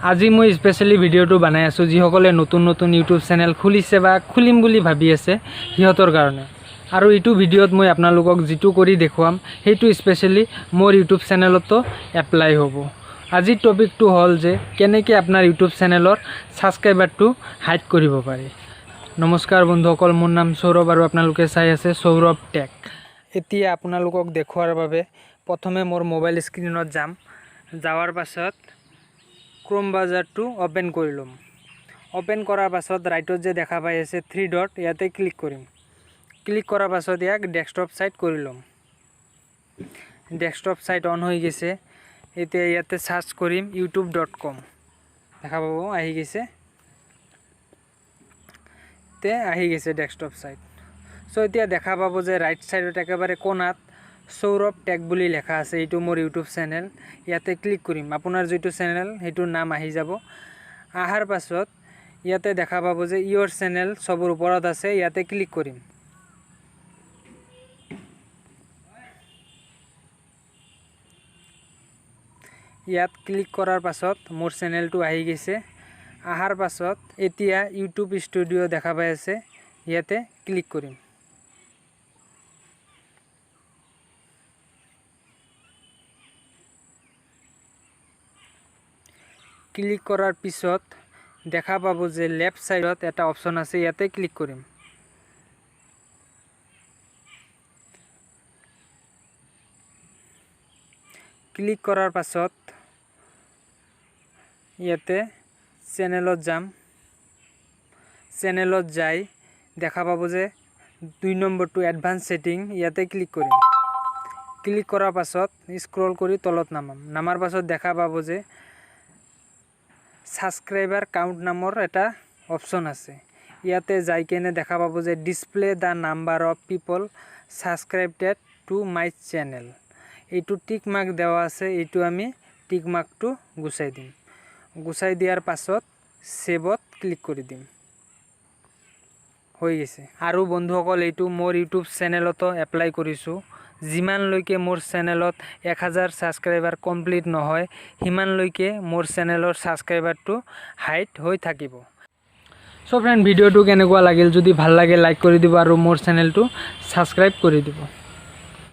আজি মই স্পেশালি ভিডিওটো বনাই আছো যিসকলে নতুন নতুন ইউটিউব চ্যানেল খুলিছে বা খুলিম বুলি ভাবি আছে সিহঁতৰ কাৰণে। আৰু এইটো ভিডিওত মই আপোনালোকক যেটো কৰি দেখুৱাম সেইটো স্পেশালি মোৰ ইউটিউব চ্যানেলতো এপ্লাই হ'ব। আজিৰ টপিকটো হ'ল যে কেনেকৈ আপোনাৰ ইউটিউব চ্যানেলৰ সাবস্ক্ৰাইবাৰটো হাইড কৰিব পাৰি। নমস্কাৰ বন্ধুসকল, মোৰ নাম সৌৰভ আৰু আপোনালোকে চাই আছে সৌৰভ টেক। এতিয়া আপোনালোকক দেখুৱাৰ বাবে প্ৰথমে মোৰ মোবাইল স্ক্ৰিনত যাম। যাৱাৰ পাছত ক্ৰোম ব্ৰাউজাৰটো ওপেন কৰি লম। ওপেন কৰাৰ পাছত ৰাইটত যে দেখা পাই আছে 3 ডট, ইয়াতে ক্লিক কৰিম। ক্লিক কৰাৰ পাছত ইয়াক ডেস্কটপ সাইট কৰি লম। ডেস্কটপ সাইট অন হৈ গৈছে। এতিয়া ইয়াতে সাৰ্চ কৰিম youtube.com, দেখা পাব আহি গৈছে। তে আহি গৈছে ডেস্কটপ সাইট। সো এতিয়া দেখা পাব যে রাইট সাইডত একেবাৰে কোণাত সৌৰভ টেক বুলি লেখা আছে। এইটো মোৰ ইউটিউব চ্যানেল। ইয়াতে ক্লিক কৰিম। আপোনাৰ যেটো চ্যানেল হেটোৰ নাম আহি যাব। আহাৰ পাছত ইয়াতে দেখা পাব যে ইয়োৰ চ্যানেল সবৰ ওপৰত আছে। ইয়াতে ক্লিক কৰিম। ইয়াত ক্লিক কৰাৰ পাছত মোৰ চ্যানেলটো আহি গৈছে। আহাৰ পাছত এতিয়া ইউটিউব ষ্টুডিও দেখা পাই আছে। ইয়াতে ক্লিক কৰিম। ক্লিক কৰাৰ পিছত দেখা পাব যে লেফট সাইডত এটা অপশন আছে। ইয়াতে ক্লিক কৰিম। ক্লিক কৰাৰ পাছত ইয়াতে চ্যানেলত যাম। চ্যানেলত যাই দেখা পাব যে 2 নম্বৰটো এডভান্স সেটিং, ইয়াতে ক্লিক কৰিম। ক্লিক কৰাৰ পাছত স্ক্ৰল কৰি তলত নামাৰ পাছত দেখা পাব যে সাবস্ক্ৰাইবাৰ কাউন্ট নামৰ এটা অপশন আছে। ইয়াতে যাই কেনে দেখা পাব যে display the number of people subscribed to my channel. এইটো টিক মার্ক দেওয়া আছে। এইটো আমি টিক মার্কটো গুছাই দিম। গুছাই দিয়াৰ পাছত সেভত ক্লিক কৰি দিম। হৈ গৈছে। আৰু বন্ধুসকল, এইটো মোৰ ইউটিউব চ্যানেলতো এপ্লাই কৰিছো। যিমানলৈকে মোৰ চ্যানেলত 1000 সাবস্ক্ৰাইবাৰ কমপ্লিট নহয় সিমানলৈকে মোৰ চ্যানেলৰ সাবস্ক্ৰাইবাৰটো হাইড হৈ থাকিব। সো ফ্ৰেন্ড, ভিডিওটো কেনেকুৱা লাগিল? যদি ভাল লাগে লাইক কৰি দিব আৰু মোৰ চ্যানেলটো সাবস্ক্ৰাইব কৰি দিব।